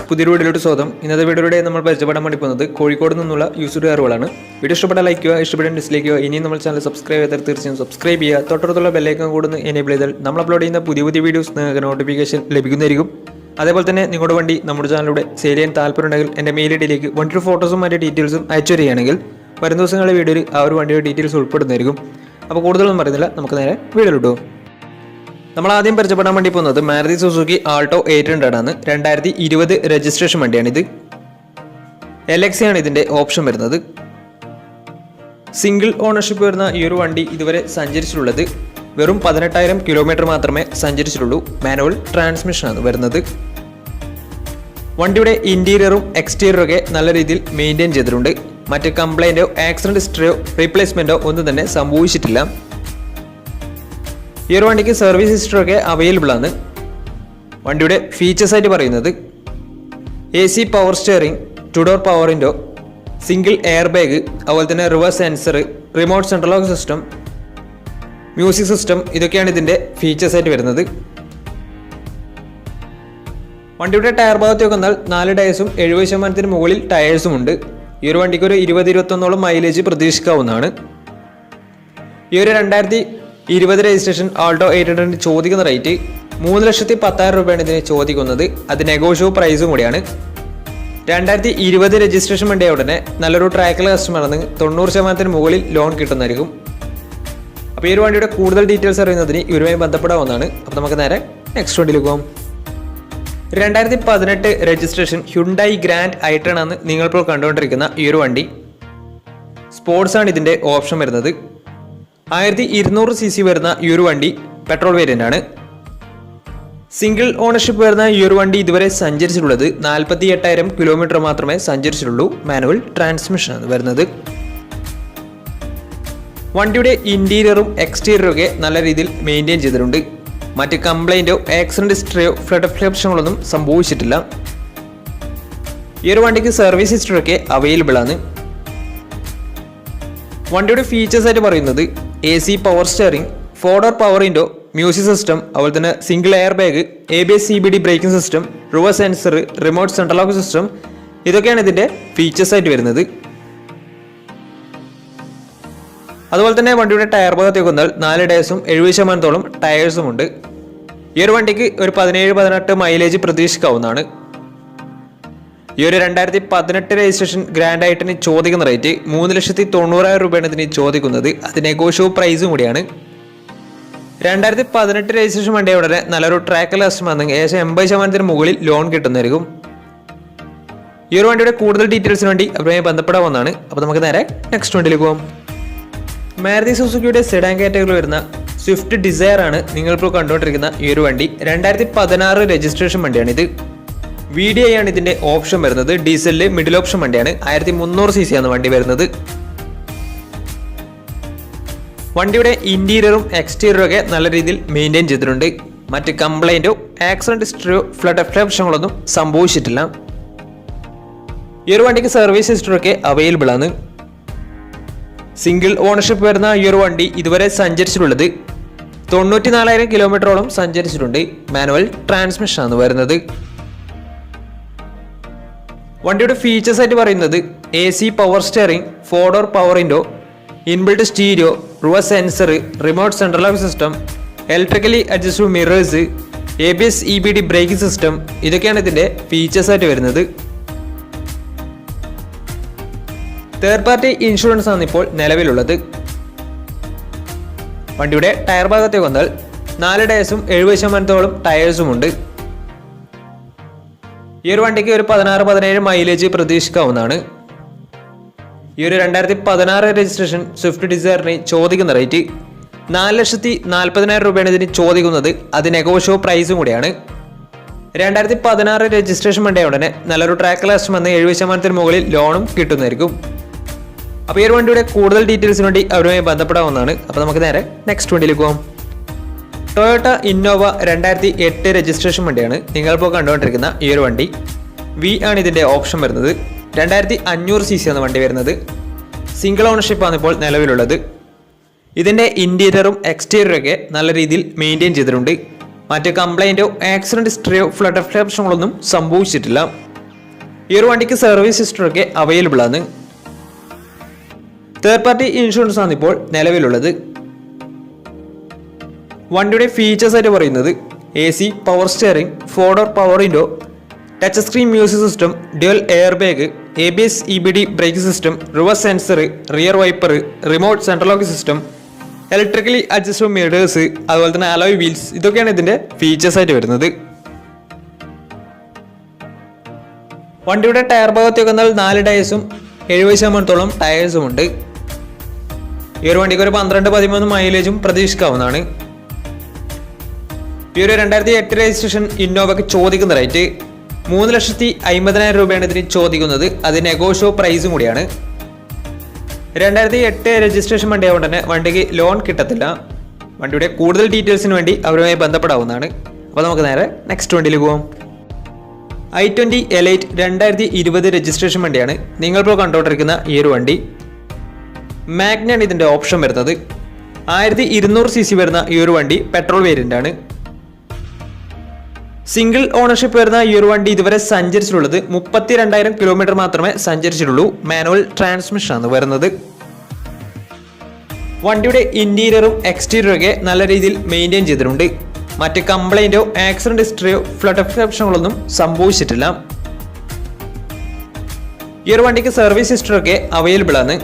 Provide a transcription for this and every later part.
പുതിയൊരു വീഡിയോയിലോട്ട് സ്വാഗതം. ഇന്നത്തെ വീഡിയോയിലൂടെ നമ്മൾ പരിചയപ്പെടാൻ വേണ്ടി പോകുന്നത് കോഴിക്കോട് നിന്നുള്ള യൂസ്ഡ് കാറുകളാണ്. വീഡിയോ ഇഷ്ടപ്പെട്ടാൽ ലൈക്ക് ചെയ്യുക, ഇഷ്ടപ്പെട്ടാൽ ഡിസ്ലൈക്ക് ചെയ്യുക. ഇനിയും നമ്മൾ ചാനൽ സബ്സ്ക്രൈബ് ചെയ്താൽ തീർച്ചയായും സബ്സ്ക്രൈബ് ചെയ്യുക. തൊട്ടടുത്തുള്ള ബെല്ലൈക്കൺ കൂടെ എനേബിൾ ചെയ്താൽ നമ്മൾ അപ്ലോഡ് ചെയ്യുന്ന പുതിയ വീഡിയോസ് നിങ്ങൾക്ക് നോട്ടിഫിക്കേഷൻ ലഭിക്കുന്നതായിരിക്കും. അതേപോലെ തന്നെ നിങ്ങളുടെ വണ്ടി നമ്മുടെ ചാനലിലൂടെ സെയിൽ ചെയ്യാൻ താല്പര്യമുണ്ടെങ്കിൽ എൻ്റെ മെയിൽ ഐഡിയിലേക്ക് വണ്ടിയുടെ ഫോട്ടോസും മറ്റു ഡീറ്റെയിൽസും അയച്ചു തരികയാണെങ്കിൽ വരും ദിവസങ്ങളിലെ വീഡിയോയിൽ ആ ഒരു വണ്ടിയുടെ ഡീറ്റെയിൽസ് ഉൾപ്പെടുന്നതായിരിക്കും. അപ്പോൾ കൂടുതലൊന്നും പറയുന്നില്ല, നമുക്ക് നേരെ വീഡിയോയിലിട്ടു. നമ്മൾ ആദ്യം പരിചയപ്പെടാൻ വേണ്ടി പോകുന്നത് മാരുതി സുസുക്കി ആൾട്ടോ 800 ആണ്. 2020 രജിസ്ട്രേഷൻ വണ്ടിയാണിത്. LX ആണ് ഇതിൻ്റെ ഓപ്ഷൻ വരുന്നത്. സിംഗിൾ ഓണർഷിപ്പ് വരുന്ന ഈ ഒരു വണ്ടി ഇതുവരെ സഞ്ചരിച്ചിട്ടുള്ളത് വെറും 18,000 കിലോമീറ്റർ മാത്രമേ സഞ്ചരിച്ചിട്ടുള്ളൂ. മാനുവൽ ട്രാൻസ്മിഷനാണ് വരുന്നത്. വണ്ടിയുടെ ഇൻറ്റീരിയറും എക്സ്റ്റീരിയറും ഒക്കെ നല്ല രീതിയിൽ മെയിൻറ്റെയിൻ ചെയ്തിട്ടുണ്ട്. മറ്റ് കംപ്ലൈൻറ്റോ ആക്സിഡൻറ്റ് ഹിസ്റ്ററിയോ റീപ്ലേസ്മെൻറ്റോ ഒന്നും തന്നെ സംഭവിച്ചിട്ടില്ല. ഈ ഒരു വണ്ടിക്ക് സർവീസ് ഹിസ്റ്ററി ഒക്കെ അവൈലബിൾ ആണ്. വണ്ടിയുടെ ഫീച്ചേഴ്സ് ആയിട്ട് പറയുന്നത് AC power steering, 2 door power window, single air bag, അതുപോലെ തന്നെ reverse sensor, remote central lock system, music system, ഇതൊക്കെയാണ് ഇതിൻ്റെ ഫീച്ചേഴ്സ് ആയിട്ട് വരുന്നത്. വണ്ടിയുടെ ടയർ ഭാഗത്തേക്ക് വന്നാൽ 4 ടയേഴ്സും 70% മുകളിൽ ടയേഴ്സും ഉണ്ട്. ഈ ഒരു വണ്ടിക്ക് ഒരു 20-21 മൈലേജ് പ്രതീക്ഷിക്കാവുന്നതാണ്. ഈ ഒരു 2020 രജിസ്ട്രേഷൻ ആൾട്ടോ 800 ചോദിക്കുന്ന റേറ്റ് 3,10,000 രൂപയാണ് ഇതിന് ചോദിക്കുന്നത്. അത് നെഗോഷ്യബിൾ പ്രൈസും കൂടിയാണ്. 2020 രജിസ്ട്രേഷൻ വണ്ടിയ ഉടനെ നല്ലൊരു ട്രാക്കിലെ കസ്റ്റമറിന് 90% മുകളിൽ ലോൺ കിട്ടുന്നതായിരിക്കും. അപ്പോൾ ഈ ഒരു വണ്ടിയുടെ കൂടുതൽ ഡീറ്റെയിൽസ് അറിയുന്നതിന് ഇവരുമായി ബന്ധപ്പെടാവുന്നതാണ്. അപ്പോൾ നമുക്ക് നേരെ നെക്സ്റ്റ് വണ്ടിയിലേക്ക് പോകാം. 2018 രജിസ്ട്രേഷൻ ഹ്യുണ്ടായി ഗ്രാൻഡ് i10 ആണ് നിങ്ങളിപ്പോൾ കണ്ടുകൊണ്ടിരിക്കുന്ന ഈ ഒരു വണ്ടി. സ്പോർട്സ് ആണ് ഇതിൻ്റെ ഓപ്ഷൻ വരുന്നത്. 1200 cc വരുന്ന ഈ ഒരു വണ്ടി പെട്രോൾ വേരിയൻ്റ് ആണ്. സിംഗിൾ ഓണർഷിപ്പ് വരുന്ന ഈ ഒരു വണ്ടി ഇതുവരെ സഞ്ചരിച്ചിട്ടുള്ളത് 48,000 കിലോമീറ്റർ മാത്രമേ സഞ്ചരിച്ചിട്ടുള്ളൂ. മാനുവൽ ട്രാൻസ്മിഷനാണ് വരുന്നത്. വണ്ടിയുടെ ഇൻറ്റീരിയറും എക്സ്റ്റീരിയറും ഒക്കെ നല്ല രീതിയിൽ മെയിൻറ്റെയിൻ ചെയ്തിട്ടുണ്ട്. മറ്റ് കംപ്ലൈൻറ്റോ ആക്സിഡൻറ്റ് ഹിസ്റ്ററിയോ ഫ്ലഡ് പ്രശ്നങ്ങളൊന്നും സംഭവിച്ചിട്ടില്ല. ഈ ഒരു വണ്ടിക്ക് സർവീസ് ഹിസ്റ്ററി ഒക്കെ അവൈലബിൾ ആണ്. വണ്ടിയുടെ ഫീച്ചേഴ്സ് ആയിട്ട് പറയുന്നത് AC power steering, 4 door power window, music system, അതുപോലെ തന്നെ single air bag, ABS CBD braking system, reverse sensor, remote central lock system, ഇതൊക്കെയാണ് ഇതിൻ്റെ ഫീച്ചേഴ്സ് ആയിട്ട് വരുന്നത്. അതുപോലെ തന്നെ വണ്ടിയുടെ ടയർ ഭാഗത്തേക്ക് വന്നാൽ 4 ടയേഴ്സും 70% ടയേഴ്സും ഉണ്ട്. ഈ ഒരു വണ്ടിക്ക് ഒരു 17-18 മൈലേജ് പ്രതീക്ഷിക്കാവുന്നതാണ്. ഈ ഒരു 2018 രജിസ്ട്രേഷൻ ഗ്രാൻഡ് i10 ചോദിക്കുന്ന റേറ്റ് 3,90,000 രൂപയാണ് ഇതിന് ചോദിക്കുന്നത്. അത് നെഗോഷ്യബിൾ പ്രൈസും കൂടിയാണ്. 2018 രജിസ്ട്രേഷൻ വണ്ടിയ ഉടനെ നല്ലൊരു ട്രാക്കൽ കസ്റ്റമർ ഏകദേശം 80% മുകളിൽ ലോൺ കിട്ടുന്നതായിരിക്കും. ഈ ഒരു വണ്ടിയുടെ കൂടുതൽ ഡീറ്റെയിൽസിന് വേണ്ടി അവരുമായി ബന്ധപ്പെടാവുന്നതാണ്. അപ്പോൾ നമുക്ക് നേരെ നെക്സ്റ്റ് വണ്ടിയിലേക്ക് പോകാം. മാരുതി സുസുക്കിയുടെ സെഡാൻ കാറ്റഗറിയിൽ വരുന്ന സ്വിഫ്റ്റ് ഡിസയർ ആണ് നിങ്ങളിപ്പോൾ കണ്ടുകൊണ്ടിരിക്കുന്ന ഈ ഒരു വണ്ടി. 2016 രജിസ്ട്രേഷൻ വണ്ടിയാണിത്. VDI ആണ് ഇതിൻ്റെ ഓപ്ഷൻ വരുന്നത്. ഡീസലിൽ മിഡിൽ ഓപ്ഷൻ വണ്ടിയാണ്. 1300 cc ആണ് വണ്ടി വരുന്നത്. വണ്ടിയുടെ ഇൻറ്റീരിയറും എക്സ്റ്റീരിയറും ഒക്കെ നല്ല രീതിയിൽ മെയിൻറ്റെയിൻ ചെയ്തിട്ടുണ്ട്. മറ്റ് കംപ്ലൈൻറ്റോ ആക്സിഡൻറ്റ് ഹിസ്റ്ററിയോ ഫ്ലഡ് പ്രശ്നങ്ങളൊന്നും സംഭവിച്ചിട്ടില്ല. ഈ ഒരു വണ്ടിക്ക് സർവീസ് ഹിസ്റ്ററി ഒക്കെ അവൈലബിൾ ആണ്. സിംഗിൾ ഓണർഷിപ്പ് വരുന്ന ഈ ഒരു വണ്ടി ഇതുവരെ സഞ്ചരിച്ചിട്ടുള്ളത് 94,000 കിലോമീറ്ററോളം സഞ്ചരിച്ചിട്ടുണ്ട്. മാനുവൽ ട്രാൻസ്മിഷനാണ് വരുന്നത്. വണ്ടിയുടെ ഫീച്ചേഴ്സ് ആയിട്ട് പറയുന്നത് AC power steering, 4 door power window, inbuilt stereo, reverse sensor, remote central lock system, electrically adjustable mirrors, ABS EBD braking system, ഇതൊക്കെയാണ് ഇതിൻ്റെ ഫീച്ചേഴ്സ് ആയിട്ട് വരുന്നത്. തേർഡ് പാർട്ടി ഇൻഷുറൻസ് ആണ് ഇപ്പോൾ നിലവിലുള്ളത്. വണ്ടിയുടെ ടയർ ഭാഗത്തേക്ക് വന്നാൽ 4 ടയേഴ്സും 70% ടയേഴ്സും ഉണ്ട്. ഈ ഒരു വണ്ടിക്ക് ഒരു 16-17 മൈലേജ് പ്രതീക്ഷിക്കാവുന്നതാണ്. ഈ ഒരു 2016 രജിസ്ട്രേഷൻ സ്വിഫ്റ്റ് ഡിസയറിന് ചോദിക്കുന്ന റേറ്റ് 4,40,000 രൂപയാണ് ഇതിന് ചോദിക്കുന്നത്. അത് നെഗോഷ്യബിൾ പ്രൈസും കൂടിയാണ്. 2016 രജിസ്ട്രേഷൻ വണ്ടിയ ഉടനെ നല്ലൊരു ട്രാക്ക് ലാസ്റ്റ് വന്ന് 70% മുകളിൽ ലോണും കിട്ടുന്നതായിരിക്കും. അപ്പോൾ ഈ ഒരു വണ്ടിയുടെ കൂടുതൽ ഡീറ്റെയിൽസിന് വേണ്ടി അവരുമായി ബന്ധപ്പെടാവുന്നതാണ്. അപ്പോൾ നമുക്ക് നേരെ നെക്സ്റ്റ് വണ്ടിയിലേക്ക് പോകാം. ടൊയോട്ട ഇന്നോവ 2008 രജിസ്ട്രേഷൻ വണ്ടിയാണ് നിങ്ങളിപ്പോൾ കണ്ടുകൊണ്ടിരിക്കുന്ന ഈ ഒരു വണ്ടി. V ആണ് ഇതിൻ്റെ ഓപ്ഷൻ വരുന്നത്. 2500 cc ആണ് വണ്ടി വരുന്നത്. സിംഗിൾ ഓണർഷിപ്പ് ആണ് ഇപ്പോൾ നിലവിലുള്ളത്. ഇതിൻ്റെ ഇൻറ്റീരിയറും എക്സ്റ്റീരിയറും ഒക്കെ നല്ല രീതിയിൽ മെയിൻറ്റെയിൻ ചെയ്തിട്ടുണ്ട്. മറ്റ് കംപ്ലൈൻറ്റോ ആക്സിഡൻറ്റ് ഹിസ്റ്ററിയോ ഫ്ലഡ് പ്രശ്നങ്ങളൊന്നും സംഭവിച്ചിട്ടില്ല. ഈ ഒരു വണ്ടിക്ക് സർവീസ് ഹിസ്റ്ററൊക്കെ അവൈലബിൾ ആണ്. തേർഡ് പാർട്ടി ഇൻഷുറൻസ് ആണ് ഇപ്പോൾ നിലവിലുള്ളത്. വണ്ടിയുടെ ഫീച്ചേഴ്സ് ആയിട്ട് പറയുന്നത് AC, power steering, 4-door power window, touch screen music system, dual air bag, ABS EBD brake system, reverse sensor, rear wiper, remote central lock system, electrically adjustable mirrors, അതുപോലെ തന്നെ alloy wheels, ഇതൊക്കെയാണ് ഇതിൻ്റെ features ആയിട്ട് വരുന്നത്. വണ്ടിയുടെ tyre ഭാഗത്തേക്ക് വന്നാൽ 4 ടയേഴ്സും 70% ടയേഴ്സും ഉണ്ട്. ഈ ഒരു വണ്ടിക്ക് ഒരു 12-13 മൈലേജും പ്രതീക്ഷിക്കാവുന്നതാണ്. ഈ ഒരു 2008 രജിസ്ട്രേഷൻ ഇന്നോവയ്ക്ക് ചോദിക്കുന്ന റേറ്റ് 3,50,000 രൂപയാണ് ഇതിന് ചോദിക്കുന്നത്. അത് നെഗോഷ്യോ പ്രൈസും കൂടിയാണ്. 2008 രജിസ്ട്രേഷൻ വണ്ടി ആയതുകൊണ്ട് തന്നെ വണ്ടിക്ക് ലോൺ കിട്ടത്തില്ല. വണ്ടിയുടെ കൂടുതൽ ഡീറ്റെയിൽസിന് വേണ്ടി അവരുമായി ബന്ധപ്പെടാവുന്നതാണ്. അപ്പോൾ നമുക്ക് നേരെ നെക്സ്റ്റ് വണ്ടിയിൽ പോകാം. i20 Elite 2020 രജിസ്ട്രേഷൻ വണ്ടിയാണ് നിങ്ങളിപ്പോൾ കണ്ടുകൊണ്ടിരിക്കുന്ന ഈ ഒരു വണ്ടി. മാഗ്നയാണ് ഇതിൻ്റെ ഓപ്ഷൻ വരുന്നത്. 1200 cc വരുന്ന ഈ ഒരു വണ്ടി പെട്രോൾ വേരിയൻ്റ് ആണ്. സിംഗിൾ ഓണർഷിപ്പ് വരുന്ന ഈ ഒരു വണ്ടി ഇതുവരെ സഞ്ചരിച്ചിട്ടുള്ളത് 32,000 കിലോമീറ്റർ മാത്രമേ സഞ്ചരിച്ചിട്ടുള്ളൂ. മാനുവൽ ട്രാൻസ്മിഷൻ ആണ് വരുന്നത്. വണ്ടിയുടെ ഇന്റീരിയറും എക്സ്റ്റീരിയറും ഒക്കെ നല്ല രീതിയിൽ മെയിൻറ്റെയിൻ ചെയ്തിട്ടുണ്ട്. മറ്റ് കംപ്ലൈൻറ്റോ ആക്സിഡന്റ് ഹിസ്റ്ററിയോ ഫ്ലഡ് പ്രശ്നങ്ങളൊന്നും സംഭവിച്ചിട്ടില്ല. ഈ ഒരു വണ്ടിക്ക് സർവീസ് ഹിസ്റ്ററി ഒക്കെ അവൈലബിൾ ആണ്.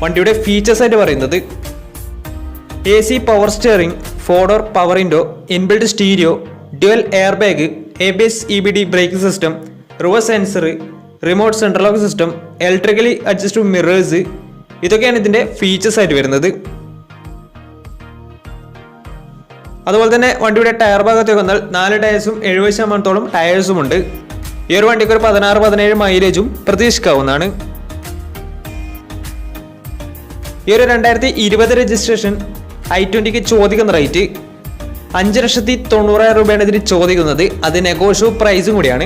വണ്ടിയുടെ ഫീച്ചേഴ്സ് ആയിട്ട് പറയുന്നത് AC, power steering, 4-door power window, inbuilt stereo, dual air bag, ABS EBD brake system, reverse sensor, remote central lock system, electrically adjustable mirrors, ഇതൊക്കെയാണ് ഇതിൻ്റെ ഫീച്ചേഴ്സ് ആയിട്ട് വരുന്നത്. അതുപോലെ തന്നെ വണ്ടിയുടെ ടയർ ഭാഗത്തേക്ക് വന്നാൽ 4 ടയേഴ്സും 70% ടയേഴ്സും ഉണ്ട്. ഈ ഒരു വണ്ടിക്ക് ഒരു 16-17 മൈലേജും പ്രതീക്ഷിക്കാവുന്നതാണ്. ഈ ഒരു 2020 രജിസ്ട്രേഷൻ i20ക്ക് ചോദിക്കുന്ന റേറ്റ് 5,90,000 രൂപയാണ് ഇതിന് ചോദിക്കുന്നത്. അത് നെഗോഷ്യോ പ്രൈസും കൂടിയാണ്.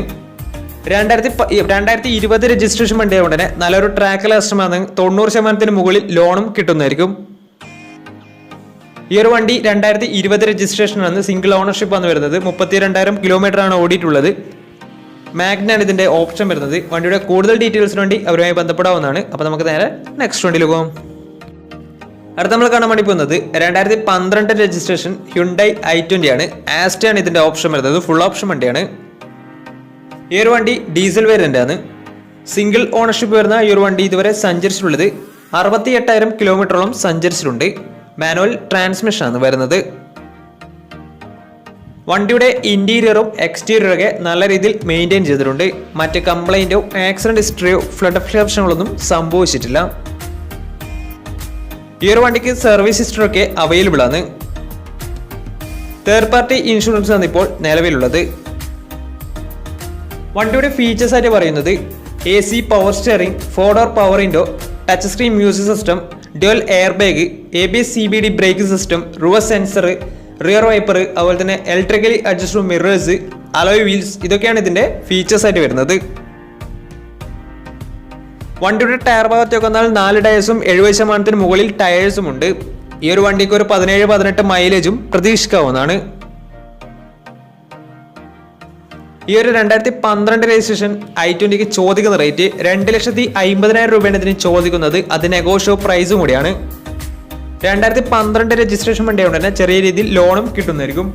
2020 രജിസ്ട്രേഷൻ വണ്ടി ആയതുകൊണ്ട് തന്നെ നല്ലൊരു ട്രാക്ക് ലാസ്റ്റമാണ്. 90% മുകളിൽ ലോണും കിട്ടുന്നതായിരിക്കും. ഈ ഒരു വണ്ടി 2020 രജിസ്ട്രേഷൻ ആണ്. സിംഗിൾ ഓണർഷിപ്പ് ആണ് വരുന്നത്. 32,000 കിലോമീറ്റർ ആണ് ഓടിയിട്ടുള്ളത്. മാഗ്നാണ് ഇതിന്റെ ഓപ്ഷൻ വരുന്നത്. വണ്ടിയുടെ കൂടുതൽ ഡീറ്റെയിൽസിന് വേണ്ടി അവരുമായി ബന്ധപ്പെടാവുന്നതാണ്. അപ്പോൾ നമുക്ക് നേരെ നെക്സ്റ്റ് വണ്ടിയിൽ പോകാം. അടുത്ത നമ്മൾ കാണാൻ വേണ്ടി പോകുന്നത് 2012 രജിസ്ട്രേഷൻ ഹ്യുണ്ടായി i20 ആണ്. ആസ്റ്റയാണ് ഇതിന്റെ ഓപ്ഷൻ വരുന്നത്. ഫുൾ ഓപ്ഷൻ വണ്ടിയാണ്. ഈ ഒരു വണ്ടി ഡീസൽ വേരിയന്റ് ആണ്. സിംഗിൾ ഓണർഷിപ്പ് വരുന്ന ഈ ഒരു വണ്ടി ഇതുവരെ സഞ്ചരിച്ചിട്ടുള്ളത് 68,000 കിലോമീറ്ററോളം സഞ്ചരിച്ചിട്ടുണ്ട്. മാനുവൽ ട്രാൻസ്മിഷൻ ആണ് വരുന്നത്. വണ്ടിയുടെ ഇന്റീരിയറും എക്സ്റ്റീരിയറും ഒക്കെ നല്ല രീതിയിൽ മെയിൻറ്റെയിൻ ചെയ്തിട്ടുണ്ട്. മറ്റ് കംപ്ലൈൻറ്റോ ആക്സിഡന്റ് ഹിസ്റ്ററിയോ ഫ്ലഡ് പ്രശ്നങ്ങളൊന്നും സംഭവിച്ചിട്ടില്ല. ഈ ഒരു വണ്ടിക്ക് സർവീസ് ഹിസ്റ്ററി ഒക്കെ അവൈലബിൾ ആണ്. തേർഡ് പാർട്ടി ഇൻഷുറൻസ് ആണ് ഇപ്പോൾ നിലവിലുള്ളത്. വണ്ടിയുടെ ഫീച്ചേഴ്സ് ആയിട്ട് പറയുന്നത് AC, power steering, 4-door power window, touch screen music system, dual air bag, ABS EBD brake system, reverse sensor, rear wiper, അതുപോലെ തന്നെ electrically adjustable mirrors, alloy wheels, ഇതൊക്കെയാണ് ഇതിന്റെ ഫീച്ചേഴ്സ് ആയിട്ട് വരുന്നത്. വണ്ടിയുടെ ടയർ ഭാഗത്തേക്ക് വന്നാൽ 4 ടയേഴ്സും 70% മുകളിൽ ടയേഴ്സും ഉണ്ട്. ഈ ഒരു വണ്ടിക്ക് ഒരു 17-18 മൈലേജും പ്രതീക്ഷിക്കാവുന്നതാണ്. ഈ ഒരു 2012 രജിസ്ട്രേഷൻ i20ക്ക് ചോദിക്കുന്ന റേറ്റ് 2,50,000 രൂപയാണ് ഇതിന് ചോദിക്കുന്നത്. അത് നെഗോഷ്യോ പ്രൈസും കൂടിയാണ്. 2012 രജിസ്ട്രേഷൻ വണ്ടി ആയതുകൊണ്ട് തന്നെ ചെറിയ രീതിയിൽ ലോണും കിട്ടുന്നതായിരിക്കും.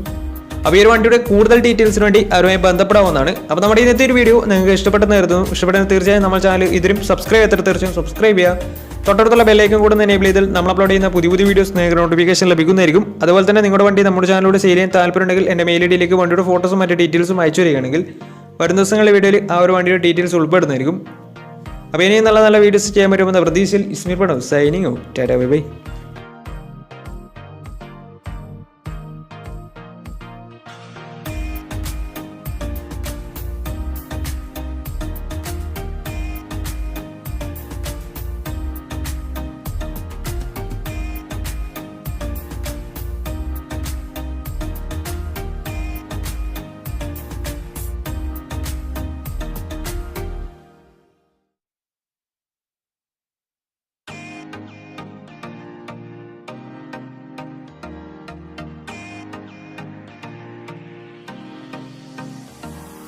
അപ്പോൾ ഈ ഒരു വണ്ടിയുടെ കൂടുതൽ ഡീറ്റെയിൽസിന് വേണ്ടി അവരുമായി ബന്ധപ്പെടാവുന്നതാണ്. അപ്പോൾ നമ്മുടെ ഇന്നത്തെ ഒരു വീഡിയോ നിങ്ങൾക്ക് ഇഷ്ടപ്പെട്ടെന്ന് കരുതുന്നു. ഇഷ്ടപ്പെടുന്ന തീർച്ചയായും നമ്മുടെ ചാനൽ ഇതിലും സബ്സ്ക്രൈബ് ചെയ്തിട്ട് തീർച്ചയായും സബ്സ്ക്രൈബ് ചെയ്യുക. തൊട്ടടുത്തുള്ള ബെല്ലൈക്കൻ കൂടെ എനേബിൾ ചെയ്താൽ നമ്മൾ അപ്ലോഡ് ചെയ്യുന്ന പുതിയ വീഡിയോസ് നിങ്ങൾക്ക് നോട്ടിഫിക്കേഷൻ ലഭിക്കുന്നതായിരിക്കും. അതുപോലെ തന്നെ നിങ്ങളുടെ വണ്ടി നമ്മുടെ ചാനലിലൂടെ സെയിൽ ചെയ്യാൻ താല്പര്യമുണ്ടെങ്കിൽ എൻ്റെ മെയിൽ ഐഡിയിലേക്ക് വണ്ടിയുടെ ഫോട്ടോസും മറ്റു ഡീറ്റെയിൽസും അയച്ചു തരികയാണെങ്കിൽ വരും ദിവസങ്ങളിലെ വീഡിയോയിൽ ആ ഒരു വണ്ടിയുടെ ഡീറ്റെയിൽസ് ഉൾപ്പെടുന്നതായിരിക്കും. അപ്പോൾ ഇനിയും നല്ല വീഡിയോസ് ചെയ്യാൻ പറ്റുമെന്ന പ്രതീക്ഷയിൽ ഇസ്മീർ പടം signing out. Tata bye bye.